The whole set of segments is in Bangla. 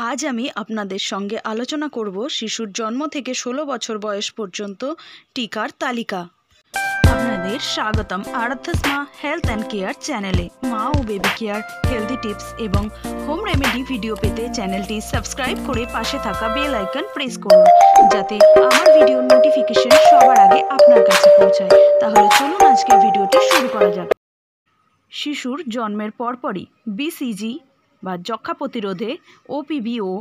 আজ আমি আপনাদের সঙ্গে আলোচনা করব শিশুর জন্ম থেকে 16 বছর বয়স পর্যন্ত টিকার তালিকা। আপনাদের স্বাগতম আরাধ্যাস মা হেলথ অ্যান্ড কেয়ার চ্যানেলে। মা ও বেবি কেয়ার, হেলদি টিপস এবং হোম রেমেডি ভিডিও পেতে চ্যানেলটি সাবস্ক্রাইব করে পাশে থাকা বেল আইকন প্রেস করুন, যাতে আমার ভিডিওর নোটিফিকেশন সবার আগে আপনার কাছে পৌঁছায়। তাহলে চলুন আজকের ভিডিওটি শুরু করা যাক। শিশুর জন্মের পরপরই বিসিজি বা যক্ষ্মা প্রতিরোধে ওপিভি ও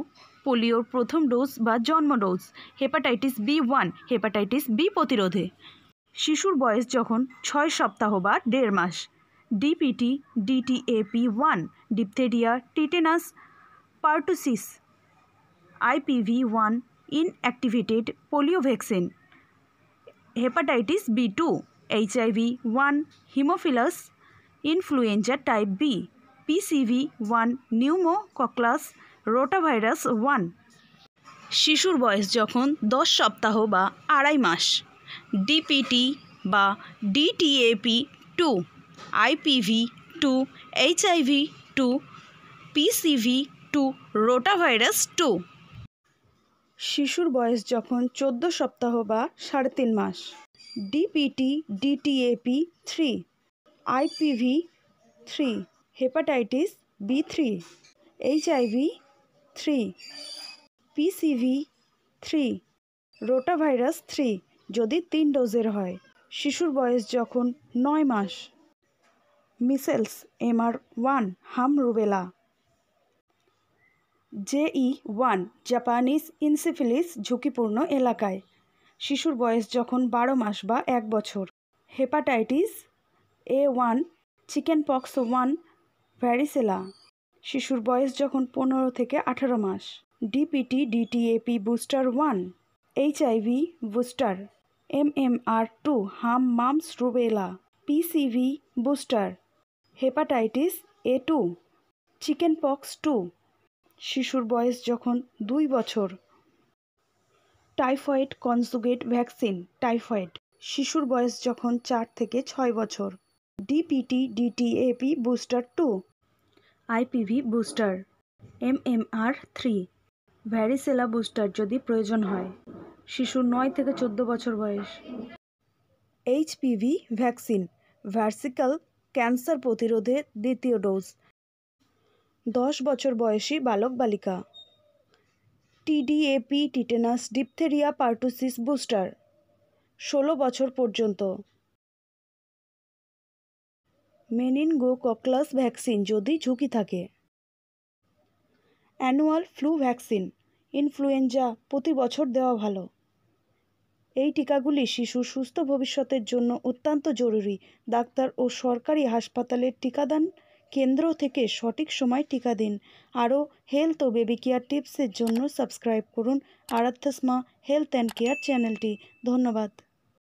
পোলিওর প্রথম ডোজ বা জন্ম dose, hepatitis B one, hepatitis B প্রতিরোধে শিশুর বয়স যখন 6 সপ্তাহ বা 1.5 মাস, DPT, DTaP one, diphtheria, tetanus, pertussis, IPV one inactivated polio vaccine, hepatitis B two, HIV one, haemophilus influenzae type B, PCV one, pneumococcus rotavirus 1। শিশুর বয়স যখন 10 সপ্তাহ বা 2.5 মাস, ডিপিটি বা ডিটিএপি2, আইপিভি2, এইচআইভি2, পিসিভি2, রোটাভাইরাস 2। শিশুর বয়স যখন 14 সপ্তাহ বা 3.5 মাস, ডিপিটি, ডিটিএপি3, আইপিভি3, হেপাটাইটিস বি3, এইচআইভি3, পিসিভি3, রোটাভাইরাস 3 যদি 3 ডোজের হয়। শিশুর বয়স যখন 9 মাস, মিসেলস, MR1, হাম রুবেলা, JE1, জাপানিজ ইনসিফিলিস ঝুঁকিপূর্ণ এলাকায়। শিশুর বয়স যখন 12 মাস বা 1 বছর, hepatitis A1, chicken pox 1, varicella. শিশুর বয়স যখন 15 থেকে 18 মাস, DPT, DTaP booster 1, HIV booster, MMR2, হাম mumps rubella, PCV booster, hepatitis A2, chicken pox 2। শিশুর বয়স যখন 2 বছর, টাইফয়েড কনজুগেট ভ্যাকসিন, টাইফয়েড। শিশুর বয়স যখন 4 থেকে 6 বছর, DPT, DTaP booster 2, IPV booster, MMR3, varicella booster যদি প্রয়োজন হয়। শিশুর 9 থেকে 14 বছর বয়স, এইচপিভি ভ্যাকসিন, ভার্সিক্যাল ক্যান্সার প্রতিরোধে দ্বিতীয় ডোজ। 10 বছর বয়সী বালক বালিকা, টিডিএপি, টিটেনাস, ডিপথেরিয়া, পার্টুসিস বুস্টার। 16 বছর পর্যন্ত, মেনিনগোকক্কাস ভ্যাকসিন যদি ঝুঁকি থাকে। অ্যানুয়াল ফ্লু ভ্যাকসিন, ইনফ্লুয়েঞ্জা প্রতি বছর দেওয়া ভালো। এই টিকাগুলি শিশুর সুস্থ ভবিষ্যতের জন্য অত্যন্ত জরুরি। ডাক্তার ও সরকারি হাসপাতালের টিকাদান কেন্দ্র থেকে সঠিক সময় টিকা দিন। আরও হেলথ ও বেবি কেয়ার টিপসের জন্য সাবস্ক্রাইব করুন আরাধ্যাস মা হেলথ অ্যান্ড কেয়ার চ্যানেলটি। ধন্যবাদ।